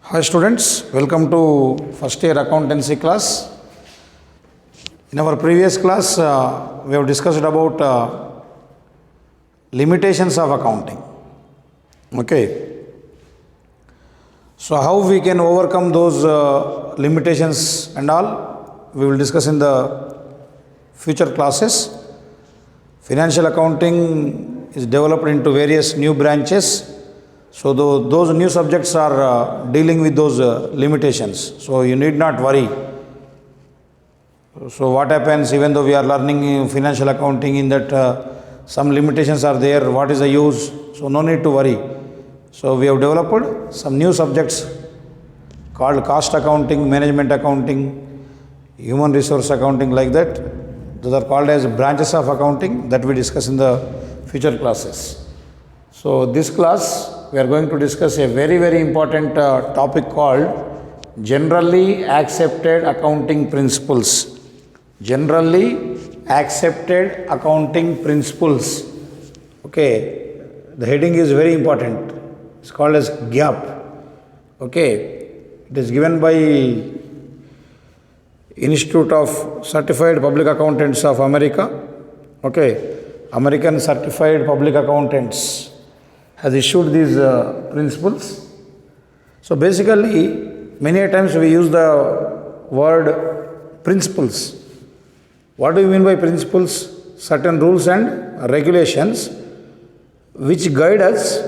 Hi students, welcome to first year accountancy class. In our previous class, we have discussed about limitations of accounting. Okay. So how we can overcome those limitations and all, we will discuss in the future classes. Financial accounting is developed into various new branches. So those new subjects are dealing with those limitations. So you need not worry. So what happens even though we are learning financial accounting in that some limitations are there, what is the use? So no need to worry. So we have developed some new subjects called cost accounting, management accounting, human resource accounting, like that. Those are called as branches of accounting that we discuss in the future classes. So this class we are going to discuss a very important topic called generally accepted accounting principles. Generally accepted accounting principles. Okay, the heading is very important. It's called as GAP. Okay, it is given by Institute of Certified Public Accountants of America. Okay, American Certified Public Accountants has issued these principles. So basically, many a times we use the word principles. What do you mean by principles? Certain rules and regulations which guide us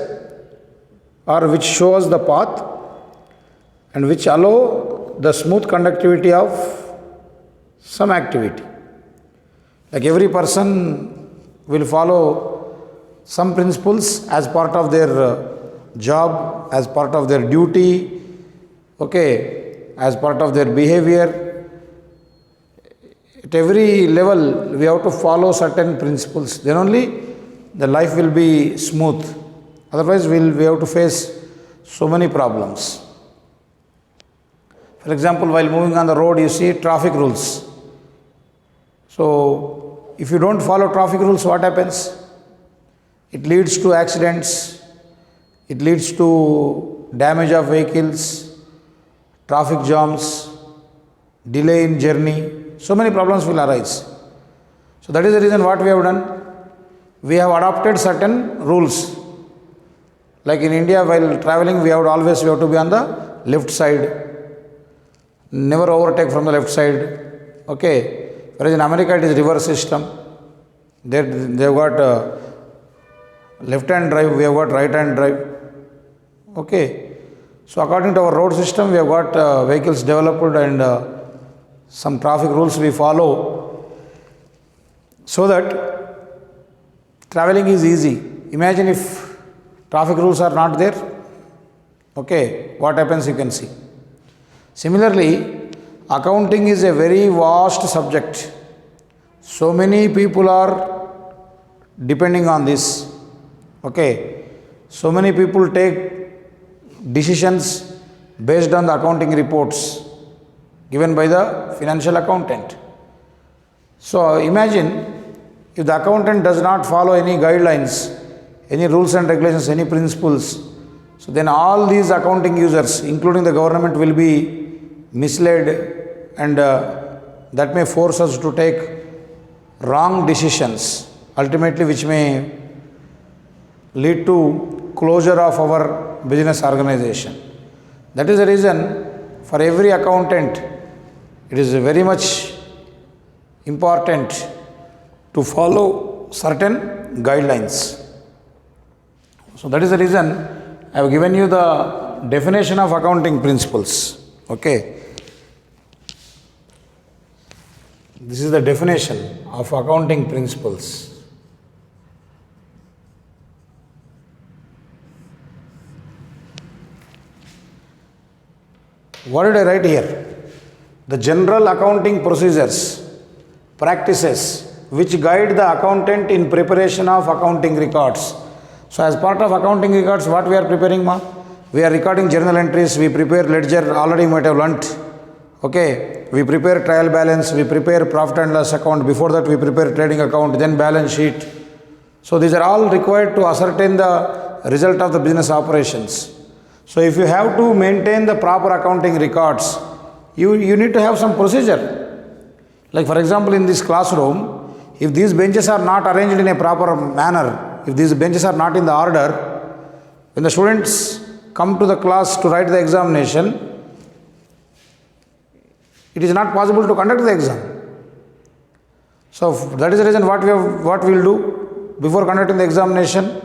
or which show us the path and which allow the smooth conductivity of some activity. Like every person will follow some principles as part of their job, as part of their duty, okay, as part of their behavior. At every level, we have to follow certain principles. Then only the life will be smooth. Otherwise, we have to face so many problems. For example, while moving on the road, you see traffic rules. So, if you don't follow traffic rules, what happens? It leads to accidents, it leads to damage of vehicles, traffic jams, delay in journey. So many problems will arise. So that is the reason what we have done. We have adopted certain rules. Like in India, while traveling, we have to be on the left side. Never overtake from the left side. Okay. Whereas in America, it is reverse system. They've got left hand drive, we have got right hand drive. Okay. So according to our road system, we have got vehicles developed and some traffic rules we follow so that traveling is easy. Imagine if traffic rules are not there. Okay, what happens you can see. Similarly, accounting is a very vast subject. So many people are depending on this. Okay, so many people take decisions based on the accounting reports given by the financial accountant. So imagine if the accountant does not follow any guidelines, any rules and regulations, any principles, so then all these accounting users, including the government, will be misled and that may force us to take wrong decisions, ultimately which may lead to closure of our business organization. That is the reason for every accountant, it is very much important to follow certain guidelines. So that is the reason I have given you the definition of accounting principles. Okay. This is the definition of accounting principles. What did I write here? The general accounting procedures, practices which guide the accountant in preparation of accounting records. So as part of accounting records, what we are preparing, ma? We are recording journal entries, we prepare ledger, already you might have learnt. Okay, we prepare trial balance, we prepare profit and loss account, before that we prepare trading account, then balance sheet. So these are all required to ascertain the result of the business operations. So if you have to maintain the proper accounting records, you need to have some procedure. Like for example, in this classroom, if these benches are not arranged in a proper manner, if these benches are not in the order, when the students come to the class to write the examination, it is not possible to conduct the exam. So that is the reason what we will do before conducting the examination.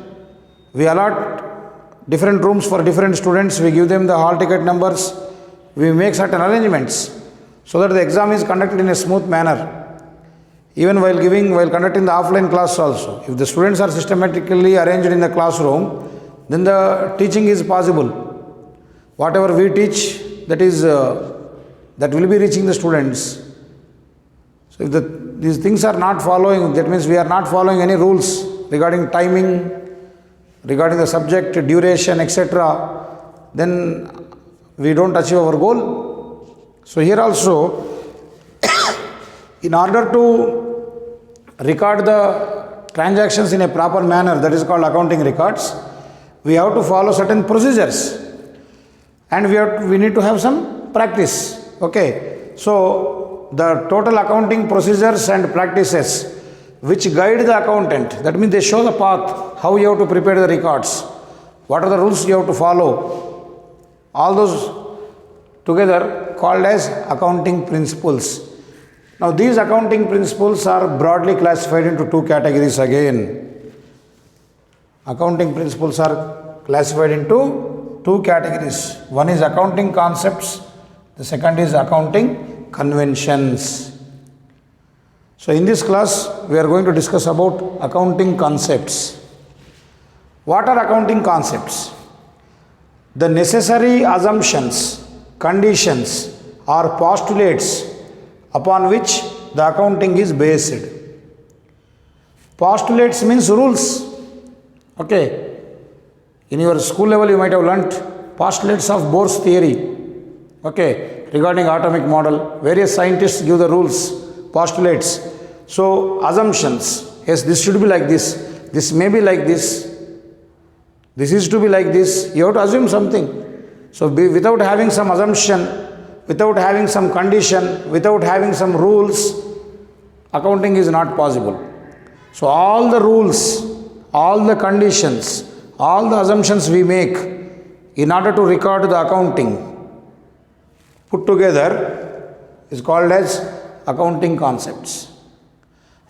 We allot different rooms for different students. We give them the hall ticket numbers. We make certain arrangements so that the exam is conducted in a smooth manner. Even while conducting the offline class also, if the students are systematically arranged in the classroom, then the teaching is possible. Whatever we teach, that will be reaching the students. So if these things are not following, that means we are not following any rules regarding timing, regarding the subject, duration, etc., then we don't achieve our goal. So here also, in order to record the transactions in a proper manner, that is called accounting records, we have to follow certain procedures, and we need to have some practice. Okay, so the total accounting procedures and practices which guide the accountant, that means they show the path, how you have to prepare the records, what are the rules you have to follow, all those together called as accounting principles. Now these accounting principles are broadly classified into two categories again. Accounting principles are classified into two categories. One is accounting concepts, the second is accounting conventions. So in this class, we are going to discuss about accounting concepts. What are accounting concepts? The necessary assumptions, conditions, or postulates upon which the accounting is based. Postulates means rules. Okay. In your school level, you might have learnt postulates of Bohr's theory. Okay. Regarding atomic model, various scientists give the rules, postulates. So assumptions, yes, this should be like this may be like this is to be like this, you have to assume something. So without having some assumption, without having some condition, without having some rules, accounting is not possible. So all the rules, all the conditions, all the assumptions we make in order to record the accounting put together is called as accounting concepts.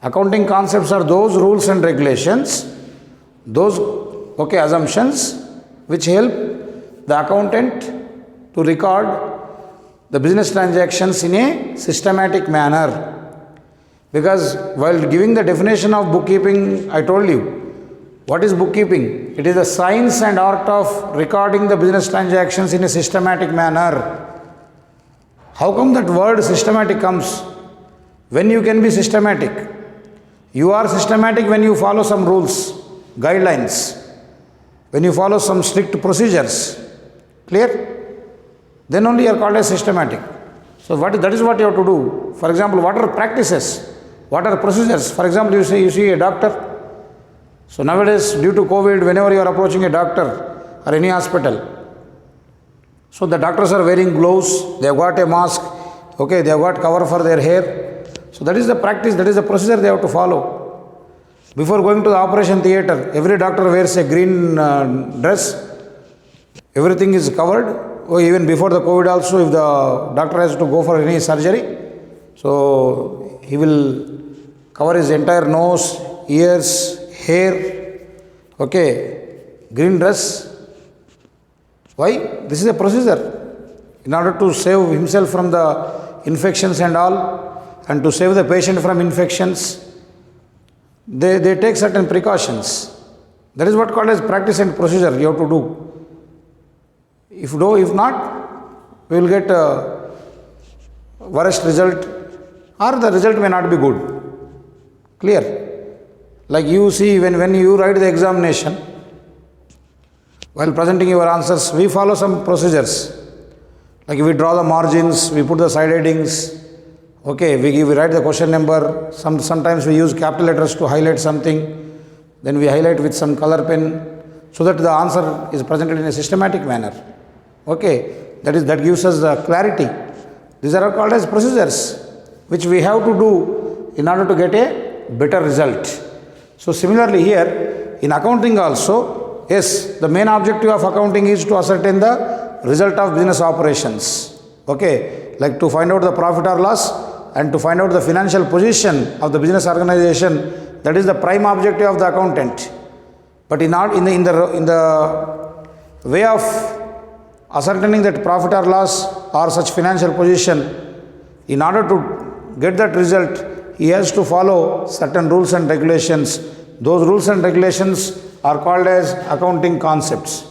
Accounting concepts are those rules and regulations, those assumptions which help the accountant to record the business transactions in a systematic manner. Because while giving the definition of bookkeeping, I told you, what is bookkeeping? It is the science and art of recording the business transactions in a systematic manner. How come that word systematic comes? When you can be systematic? You are systematic when you follow some rules, guidelines, when you follow some strict procedures. Clear? Then only you are called as systematic. So that is what you have to do. For example, what are practices? What are procedures? For example, you see a doctor. So nowadays, due to COVID, whenever you are approaching a doctor or any hospital, so the doctors are wearing gloves, they have got a mask, okay, they have got cover for their hair. So that is the practice, that is the procedure they have to follow. Before going to the operation theatre, every doctor wears a green dress, everything is covered. Or even before the COVID also, if the doctor has to go for any surgery, so he will cover his entire nose, ears, hair, okay, green dress. Why? This is a procedure. In order to save himself from the infections and all, and to save the patient from infections, they take certain precautions. That is what called as practice and procedure you have to do. If not, we will get a worst result, or the result may not be good. Clear? Like you see, when you write the examination, while presenting your answers, we follow some procedures. Like we draw the margins, we put the side headings, okay, we write the question number. Sometimes we use capital letters to highlight something, then we highlight with some color pen, so that the answer is presented in a systematic manner. Okay, that gives us the clarity. These are called as procedures which we have to do in order to get a better result. So similarly here in accounting also, yes, the main objective of accounting is to ascertain the result of business operations. Okay, like to find out the profit or loss and to find out the financial position of the business organization. That is the prime objective of the accountant. But in the way of ascertaining that profit or loss or such financial position, in order to get that result, he has to follow certain rules and regulations. Those rules and regulations are called as accounting concepts.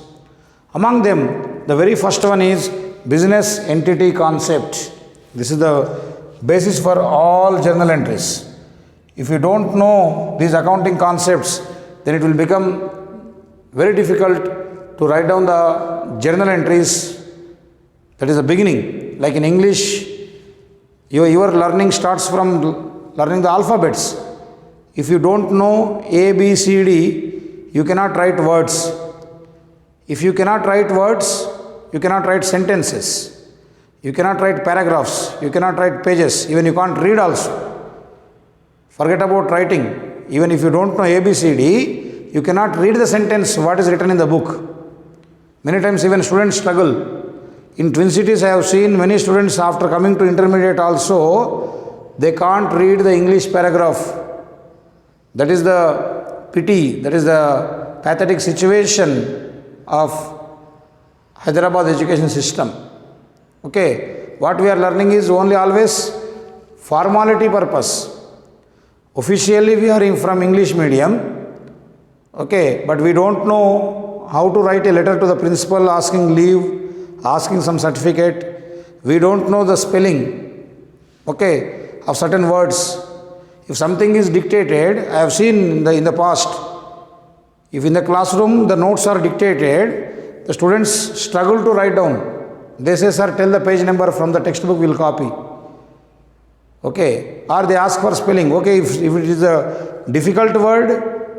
Among them, the very first one is business entity concept. This is the basis for all journal entries. If you don't know these accounting concepts, then it will become very difficult to write down the journal entries. That is the beginning. Like in English, your learning starts from learning the alphabets. If you don't know A, B, C, D, you cannot write words. If you cannot write words, you cannot write sentences. You cannot write paragraphs. You cannot write pages. Even you can't read also. Forget about writing. Even if you don't know A, B, C, D, you cannot read the sentence what is written in the book. Many times even students struggle. In Twin Cities I have seen many students after coming to intermediate also, they can't read the English paragraph. That is the pity, that is the pathetic situation of Hyderabad education system. Okay, what we are learning is only always formality purpose. Officially we are from English medium, okay, but we don't know how to write a letter to the principal asking leave, asking some certificate. We don't know the spelling, okay, of certain words. If something is dictated, I have seen in the past, if in the classroom the notes are dictated, the students struggle to write down. They say, sir, tell the page number from the textbook, we will copy. Okay, or they ask for spelling. Okay, if it is a difficult word,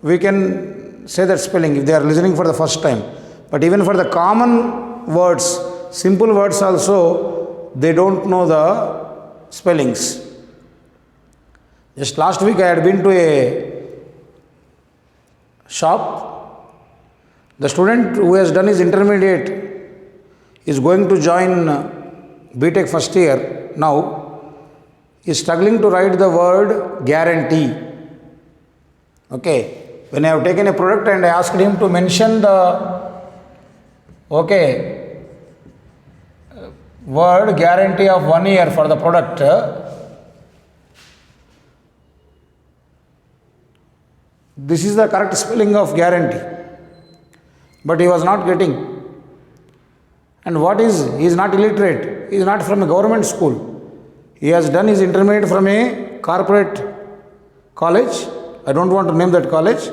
we can say that spelling if they are listening for the first time. But even for the common words, simple words also, they don't know the spellings. Just last week I had been to a shop. The student who has done his intermediate is going to join BTech first year now, is struggling to write the word guarantee. Okay, when I have taken a product and I asked him to mention the word guarantee of 1 year for the product, this is the correct spelling of guarantee, but he was not getting. And he is not illiterate, he is not from a government school. He has done his intermediate from a corporate college, I don't want to name that college,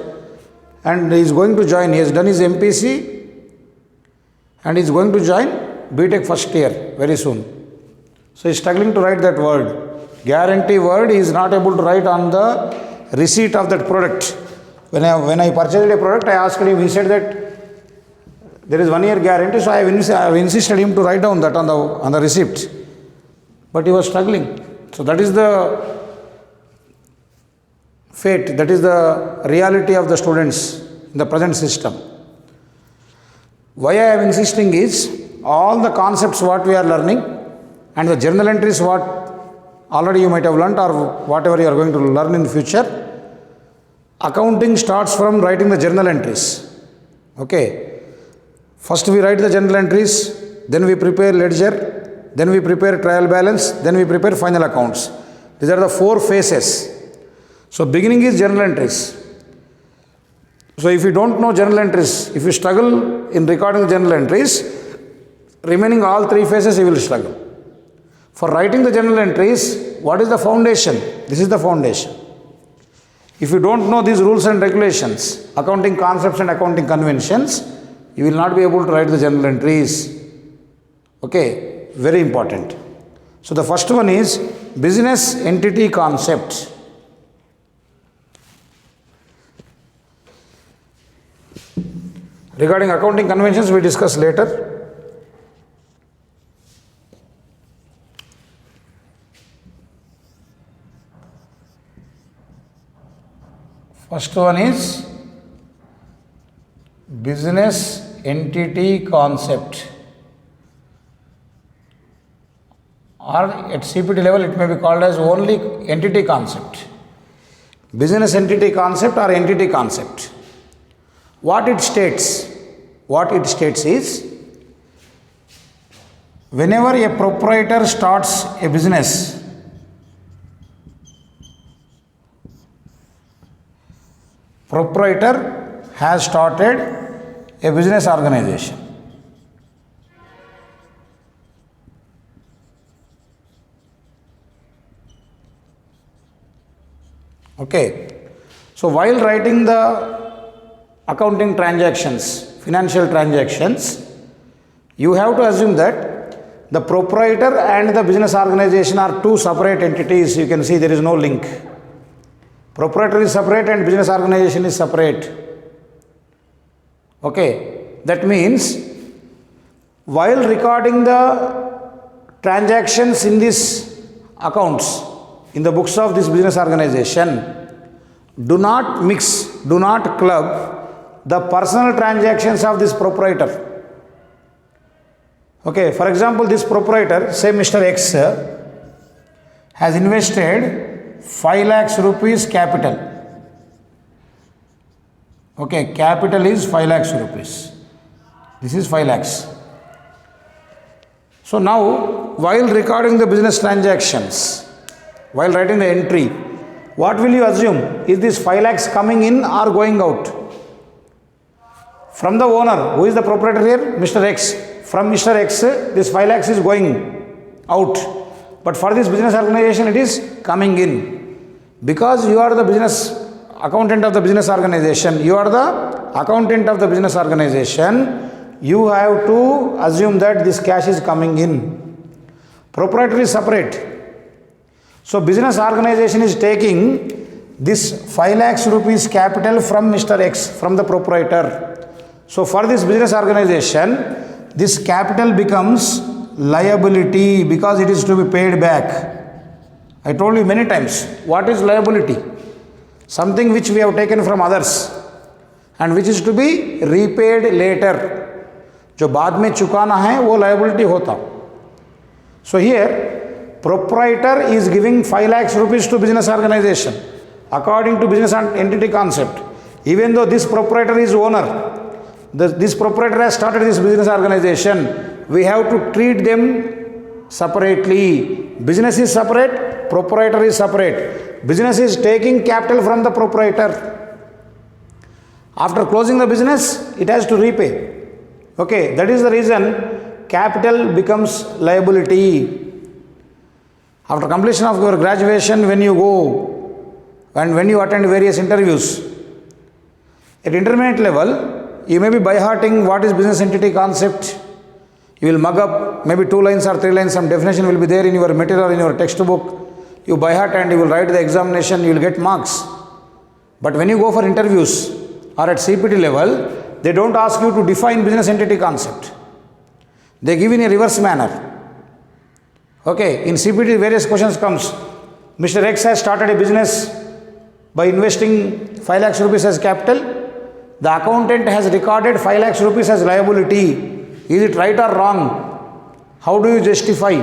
and he is going to join, he has done his MPC and he is going to join BTech first year very soon. So he is struggling to write that word. Guarantee word he is not able to write on the receipt of that product. When I purchased a product, I asked him, he said that there is 1 year guarantee, so I have insisted him to write down that on the receipt. But he was struggling. So that is the fate, that is the reality of the students in the present system. Why I am insisting is, all the concepts what we are learning and the journal entries what already you might have learnt or whatever you are going to learn in the future, accounting starts from writing the journal entries. Okay. First we write the journal entries, then we prepare ledger, then we prepare trial balance, then we prepare final accounts. These are the 4 phases. So beginning is journal entries. So if you don't know journal entries, if you struggle in recording the journal entries, remaining all 3 phases you will struggle. For writing the journal entries, what is the foundation? This is the foundation. If you don't know these rules and regulations, accounting concepts and accounting conventions, you will not be able to write the journal entries. Okay, very important. So the first one is business entity concept. Regarding accounting conventions, we discuss later. First one is business entity concept, or at CPT level it may be called as only entity concept. Business entity concept or entity concept. What it states is, whenever a proprietor starts a business, proprietor has started a business organization. Okay. So while writing the accounting transactions, financial transactions, you have to assume that the proprietor and the business organization are two separate entities. You can see there is no link. Proprietor is separate and business organization is separate. Okay. That means while recording the transactions in these accounts, in the books of this business organization, do not mix, do not club the personal transactions of this proprietor. Okay, for example, this proprietor, say Mr. X, has invested 5 lakhs rupees capital. Okay, capital is 5 lakhs rupees. This is 5 lakhs. So now, while recording the business transactions, while writing the entry, what will you assume? Is this 5 lakhs coming in or going out? From the owner, who is the proprietor here? Mr. X. From Mr. X, this 5 lakhs is going out. But for this business organization, it is coming in. Because you are the business accountant of the business organization, you are the accountant of the business organization, you have to assume that this cash is coming in. Proprietor is separate. So business organization is taking this 5 lakhs rupees capital from Mr. X, from the proprietor. So for this business organization, this capital becomes liability because it is to be paid back. I told you many times, what is liability? Something which we have taken from others and which is to be repaid later. जो बाद में चुकाना है वो liability होता. So here, proprietor is giving 5 lakhs rupees to business organization according to business entity concept. Even though this proprietor is owner, this proprietor has started this business organization, we have to treat them separately. Business is separate, proprietor is separate. Business is taking capital from the proprietor. After closing the business, it has to repay. Okay, that is the reason capital becomes liability. After completion of your graduation, when you go and when you attend various interviews, at intermediate level, you may be by-hearting what is business entity concept. You will mug up maybe 2 lines or 3 lines, some definition will be there in your material, in your textbook. You by-heart and you will write the examination, you will get marks. But when you go for interviews or at CPT level, they don't ask you to define business entity concept. They give in a reverse manner. Okay, in CPT various questions comes. Mr. X has started a business by investing 5 lakhs rupees as capital. The accountant has recorded 5 lakhs rupees as liability. Is it right or wrong? How do you justify?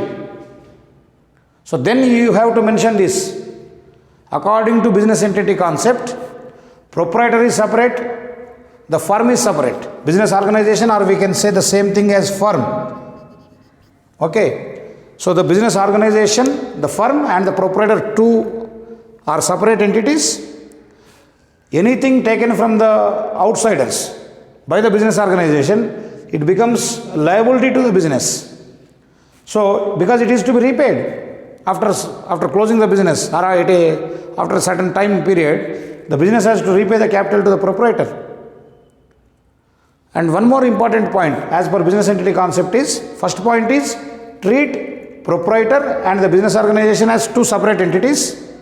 So then you have to mention this. According to business entity concept, proprietor is separate, the firm is separate. Business organization, or we can say the same thing as firm. Okay. So the business organization, the firm and the proprietor, two are separate entities. Anything taken from the outsiders by the business organization, it becomes liability to the business. So because it is to be repaid after closing the business or after a certain time period, the business has to repay the capital to the proprietor. And one more important point as per business entity concept is, first point is treat proprietor and the business organization as two separate entities.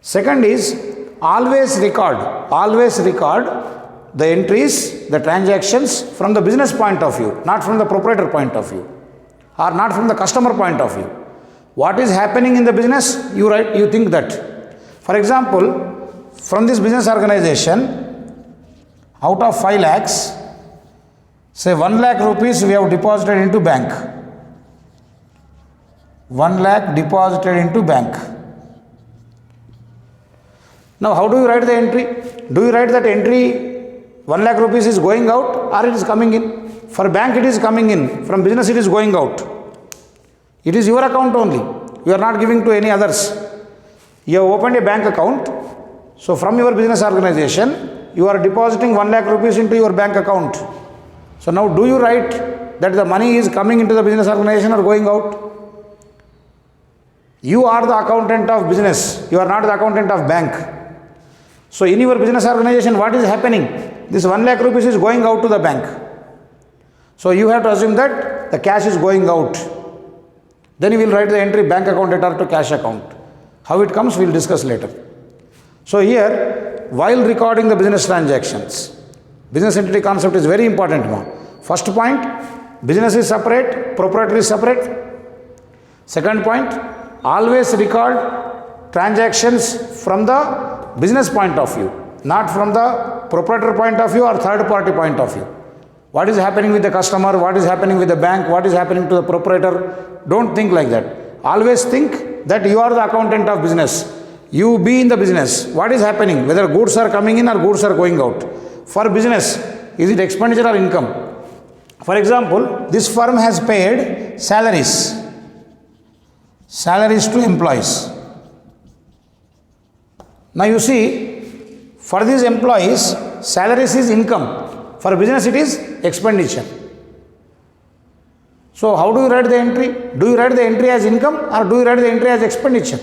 Second is always record the entries, the transactions from the business point of view, not from the proprietor point of view or not from the customer point of view. What is happening in the business, you think that. For example, from this business organization, out of 5 lakhs, say 1 lakh rupees we have deposited into bank. 1 lakh deposited into bank. Now how do you write the entry? Do you write that entry 1 lakh rupees is going out or it is coming in? For bank it is coming in, from business it is going out. It is your account only. You are not giving to any others. You have opened a bank account. So from your business organization, you are depositing 1 lakh rupees into your bank account. So now do you write that the money is coming into the business organization or going out? You are the accountant of business. You are not the accountant of bank. So in your business organization, what is happening? This 1 lakh rupees is going out to the bank. So you have to assume that the cash is going out. Then you will write the entry bank account debtor to cash account. How it comes, we will discuss later. So here, while recording the business transactions, business entity concept is very important now. First point, business is separate, proprietor is separate. Second point, always record transactions from the business point of view, not from the proprietor point of view or third party point of view. What is happening with the customer, what is happening with the bank, what is happening to the proprietor, don't think like that. Always think that you are the accountant of business. You be in the business. What is happening? Whether goods are coming in or goods are going out. For business, is it expenditure or income? For example, this firm has paid salaries to employees. Now you see, for these employees, salaries is income. For business, it is expenditure. So how do you write the entry? Do you write the entry as income or do you write the entry as expenditure?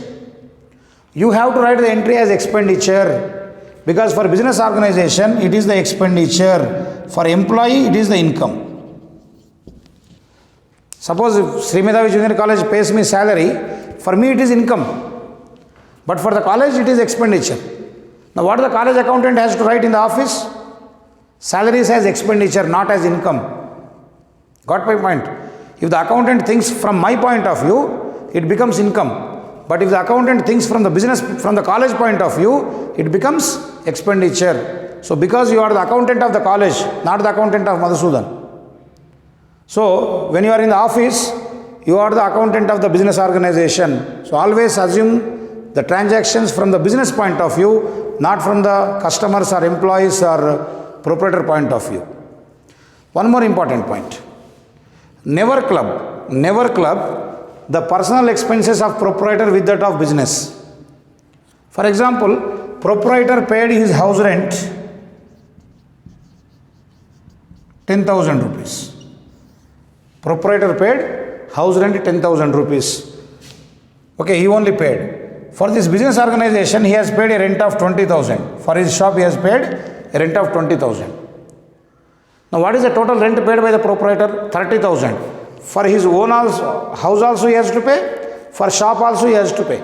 You have to write the entry as expenditure, because for business organization, it is the expenditure. For employee, it is the income. Suppose if Sri Medhavi Junior College pays me salary, for me it is income. But for the college, it is expenditure. Now what the college accountant has to write in the office? Salaries as expenditure, not as income. Got my point? If the accountant thinks from my point of view, it becomes income. But if the accountant thinks from the business, from the college point of view, it becomes expenditure. So because you are the accountant of the college, not the accountant of Madhusudan. So when you are in the office, you are the accountant of the business organization. So always assume the transactions from the business point of view, not from the customers or employees or proprietor point of view. One more important point. Never club the personal expenses of proprietor with that of business. For example, proprietor paid his house rent 10,000 rupees. Proprietor paid house rent 10,000 rupees. Okay, he only paid. For this business organization, he has paid a rent of 20,000. For his shop, he has paid a rent of 20,000. Now, what is the total rent paid by the proprietor? 30,000. For his own house also he has to pay. For shop also he has to pay.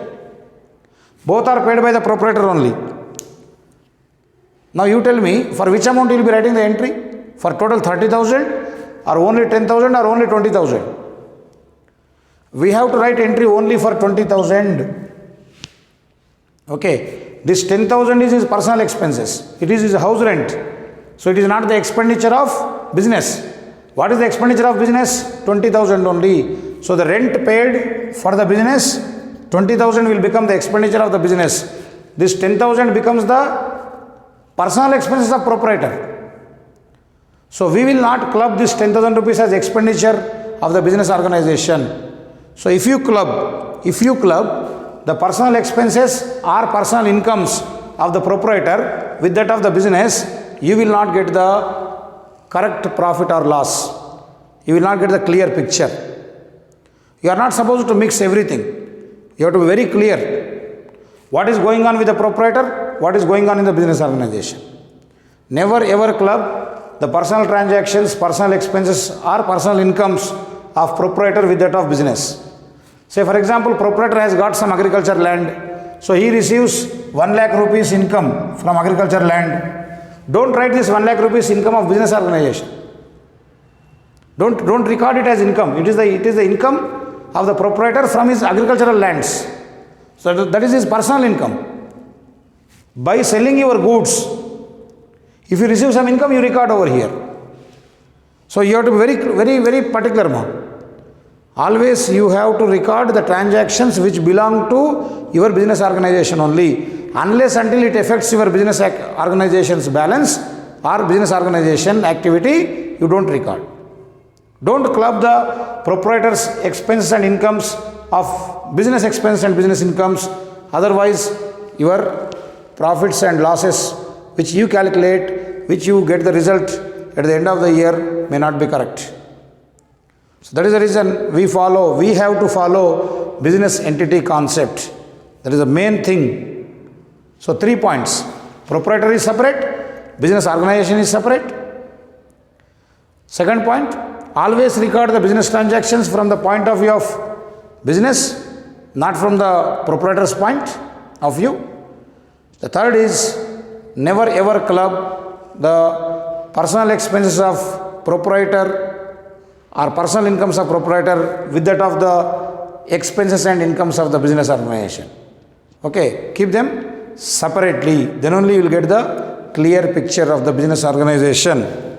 Both are paid by the proprietor only. Now you tell me, for which amount you will be writing the entry? For total 30,000 or only 10,000 or only 20,000? We have to write entry only for 20,000. Okay, this 10,000 is his personal expenses. It is his house rent. So it is not the expenditure of business. What is the expenditure of business? 20,000 only. So the rent paid for the business, 20,000 will become the expenditure of the business. This 10,000 becomes the personal expenses of proprietor. So we will not club this 10,000 rupees as expenditure of the business organization. So if you club the personal expenses or personal incomes of the proprietor with that of the business, you will not get the correct profit or loss. You will not get the clear picture. You are not supposed to mix everything. You have to be very clear. What is going on with the proprietor? What is going on in the business organization? Never ever club the personal transactions, personal expenses or personal incomes of proprietor with that of business. Say for example, proprietor has got some agriculture land. So he receives 1 lakh rupees income from agriculture land. Don't write this 1 lakh rupees income of business organization. Don't record it as income. It is the income of the proprietor from his agricultural lands. So that is his personal income. By selling your goods, if you receive some income, you record over here. So you have to be very particular now. Always you have to record the transactions which belong to your business organization only. Unless until it affects your business organization's balance or business organization activity, you don't record. Don't club the proprietor's expenses and incomes of business expenses and business incomes. Otherwise, your profits and losses which you calculate, which you get the result at the end of the year may not be correct. So that is the reason we have to follow business entity concept. That is the main thing. So 3 points. Proprietor is separate, business organization is separate. Second point, always record the business transactions from the point of view of business, not from the proprietor's point of view. The third is, never ever club the personal expenses of proprietor or personal incomes of proprietor with that of the expenses and incomes of the business organization. Okay, keep them separately. Then only you will get the clear picture of the business organization.